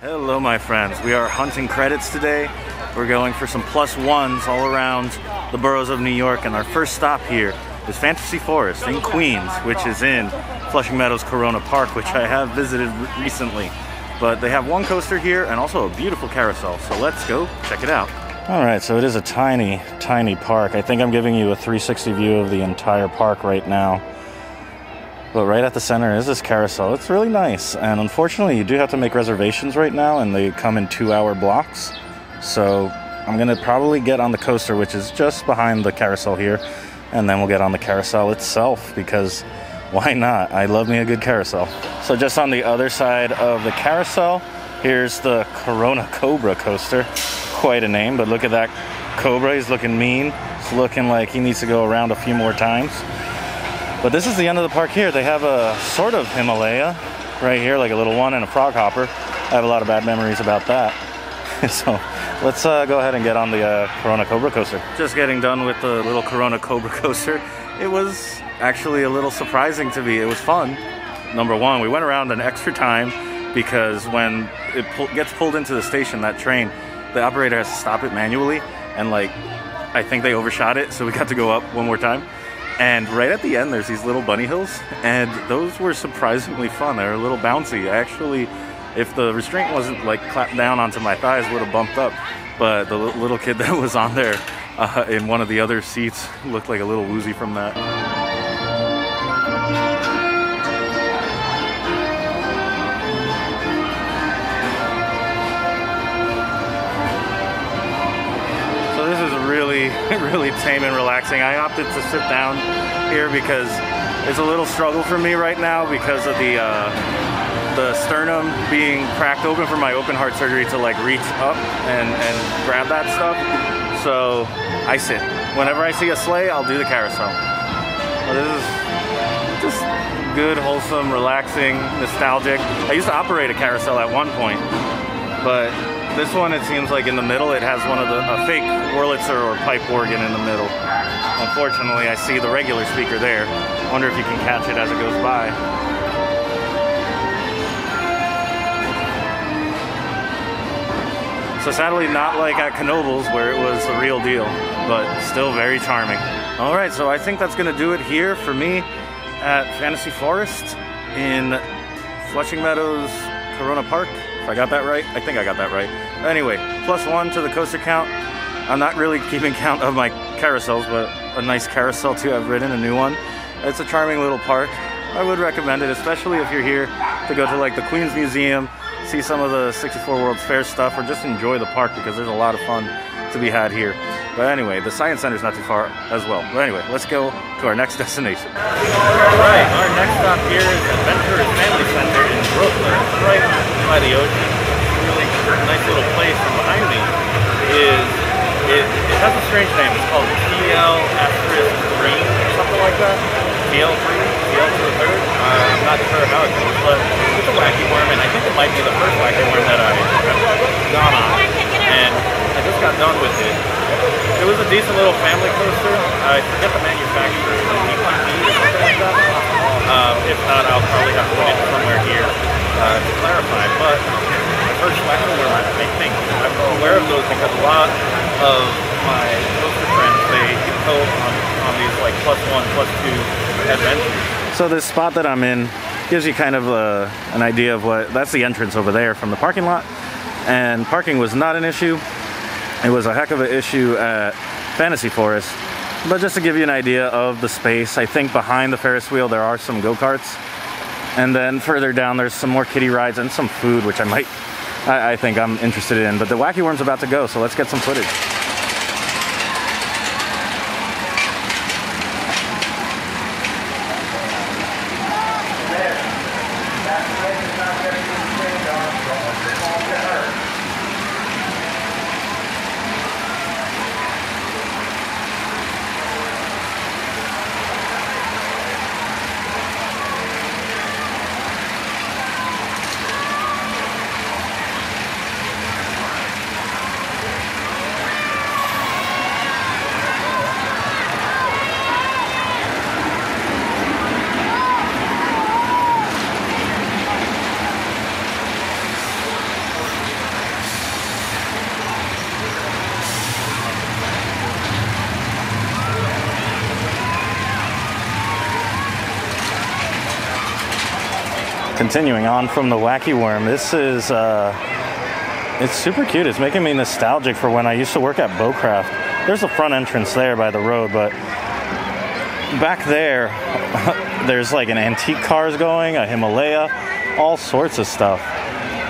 Hello my friends, we are hunting credits today. We're going for some +1s all around the boroughs of New York, and our first stop here is Fantasy Forest in Queens, which is in Flushing Meadows Corona Park, which I have visited recently. But they have one coaster here and also a beautiful carousel, so let's go check it out. Alright, so it is a tiny, tiny park. I think I'm giving you a 360 view of the entire park right now. But right at the center is this carousel. It's really nice, and unfortunately you do have to make reservations right now, and they come in 2-hour blocks. So I'm gonna probably get on the coaster, which is just behind the carousel here, and then we'll get on the carousel itself, because why not? I love me a good carousel. So just on the other side of the carousel, here's the Corona Cobra Coaster. Quite a name, but look at that Cobra. He's looking mean. It's looking like he needs to go around a few more times. But this is the end of the park here. They have a sort of Himalaya right here, like a little one, and a frog hopper. I have a lot of bad memories about that. So let's go ahead and get on the Corona Cobra Coaster. Just getting done with the little Corona Cobra Coaster. It was actually a little surprising to me. It was fun. Number one, we went around an extra time because when it gets pulled into the station, that train, the operator has to stop it manually, and like I think they overshot it, so we got to go up one more time. And right at the end, there's these little bunny hills, and those were surprisingly fun. They were a little bouncy. I actually, if the restraint wasn't like clapped down onto my thighs, would have bumped up. But the little kid that was on there in one of the other seats looked like a little woozy from that. So this is really tame and relaxing. I opted to sit down here because it's a little struggle for me right now because of the sternum being cracked open from my open heart surgery to like reach up and grab that stuff. So I sit. Whenever I see a sleigh, I'll do the carousel. But this is just good, wholesome, relaxing, nostalgic. I used to operate a carousel at one point, but this one, it seems like in the middle, it has one of a fake Wurlitzer or pipe organ in the middle. Unfortunately, I see the regular speaker there. Wonder if you can catch it as it goes by. So sadly, not like at Knoebels where it was the real deal, but still very charming. All right, so I think that's gonna do it here for me at Fantasy Forest in Flushing Meadows Corona Park. If I got that right, I think I got that right. Anyway, +1 to the coaster count. I'm not really keeping count of my carousels, but a nice carousel too I've ridden, a new one. It's a charming little park. I would recommend it, especially if you're here to go to like the Queens Museum, see some of the 64 World's Fair stuff, or just enjoy the park because there's a lot of fun to be had here. But anyway, the Science Center is not too far as well. But anyway, let's go to our next destination. Alright, our next stop here is Adventurers Family Center in Brooklyn, right by the ocean. Really nice little place. And behind me is, it has a strange name. It's called TL*3 or something like that. TL to the third. I'm not sure how it goes, but it's a wacky worm, and I think it might be the first wacky worm that I've gone on. And I just got done with it. It was a decent little family coaster. I forget the manufacturer, or something like that. If not, I'll probably have to put it somewhere here to clarify. But the first wacky worm, I think I'm aware of those because a lot of my coaster friends, they go on these like +1, +2 adventures. So this spot that I'm in gives you kind of an idea of what, that's the entrance over there from the parking lot. And parking was not an issue. It was a heck of an issue at Fantasy Forest. But just to give you an idea of the space, I think behind the Ferris wheel there are some go-karts. And then further down there's some more kiddie rides and some food, which I think I'm interested in. But the wacky worm's about to go, so let's get some footage. Continuing on from the Wacky Worm, this is, it's super cute. It's making me nostalgic for when I used to work at Bowcraft. There's a front entrance there by the road, but back there, there's like an antique cars going, a Himalaya, all sorts of stuff.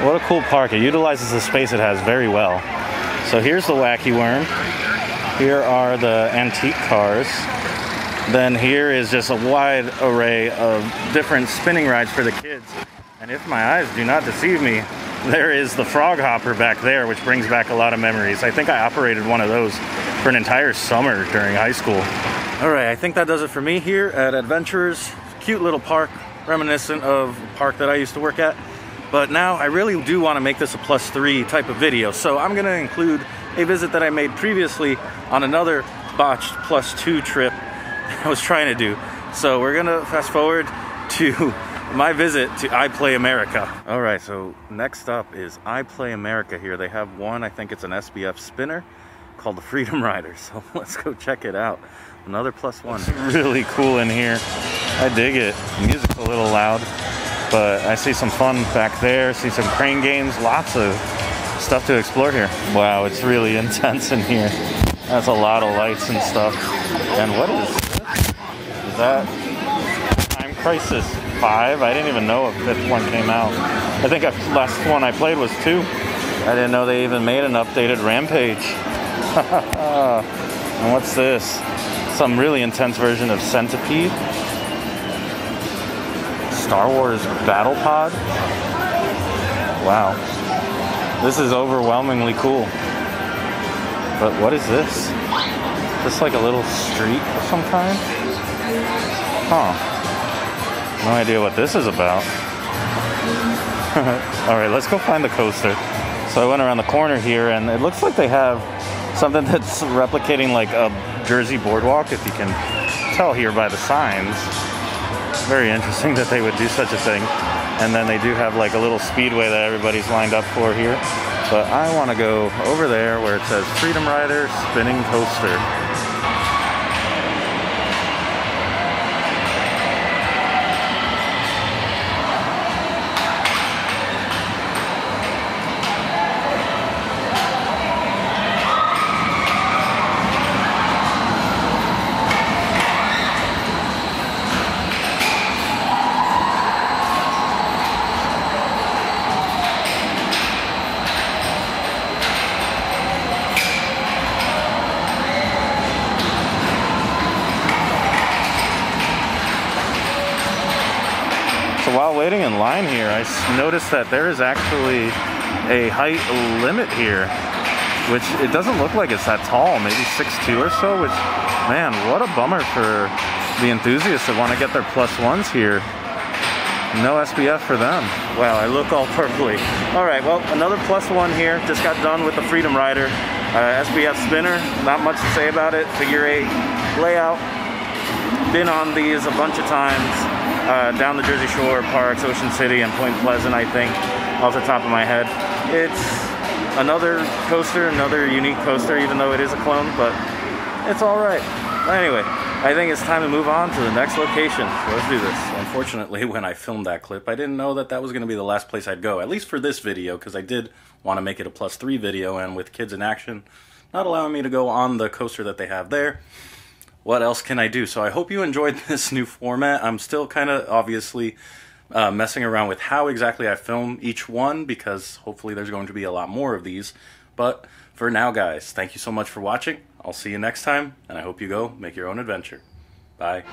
What a cool park. It utilizes the space it has very well. So here's the Wacky Worm. Here are the antique cars. Then here is just a wide array of different spinning rides for the kids. And if my eyes do not deceive me, there is the frog hopper back there, which brings back a lot of memories. I think I operated one of those for an entire summer during high school. All right, I think that does it for me here at Adventurers. Cute little park, reminiscent of a park that I used to work at. But now I really do want to make this a +3 type of video. So I'm gonna include a visit that I made previously on another botched +2 trip I was trying to do. So we're gonna fast forward to my visit to iPlay America. All right, so next up is iPlay America here. They have one, I think it's an SBF spinner called the Freedom Rider. So let's go check it out. Another +1. It's really cool in here. I dig it. The music's a little loud, but I see some fun back there. See some crane games, lots of stuff to explore here. Wow, it's really intense in here. That's a lot of lights and stuff. And what is this? Is that Time Crisis 5? I didn't even know if 5th one came out. I think the last one I played was 2. I didn't know they even made an updated Rampage. And what's this? Some really intense version of Centipede. Star Wars Battle Pod. Wow. This is overwhelmingly cool. But what is this? Is this like a little street of some kind? Huh. No idea what this is about. Alright, let's go find the coaster. So I went around the corner here and it looks like they have something that's replicating like a Jersey boardwalk, if you can tell here by the signs. Very interesting that they would do such a thing. And then they do have like a little speedway that everybody's lined up for here. But I want to go over there where it says Freedom Rider Spinning Coaster. While waiting in line here, I noticed that there is actually a height limit here, which it doesn't look like it's that tall, maybe 6'2" or so, which, man, what a bummer for the enthusiasts that want to get their +1s here. No SBF for them. Wow, I look all purpley. All right, well, another +1 here. Just got done with the Freedom Rider. SBF spinner, not much to say about it. Figure 8 layout. Been on these a bunch of times. Down the Jersey Shore, parks, Ocean City, and Point Pleasant, I think, off the top of my head. It's another coaster, another unique coaster, even though it is a clone, but it's all right. Anyway, I think it's time to move on to the next location. So let's do this. Unfortunately, when I filmed that clip, I didn't know that that was going to be the last place I'd go, at least for this video, because I did want to make it a +3 video, and with kids in action, not allowing me to go on the coaster that they have there. What else can I do? So I hope you enjoyed this new format. I'm still kind of obviously messing around with how exactly I film each one, because hopefully there's going to be a lot more of these. But for now, guys, thank you so much for watching. I'll see you next time, and I hope you go make your own adventure. Bye.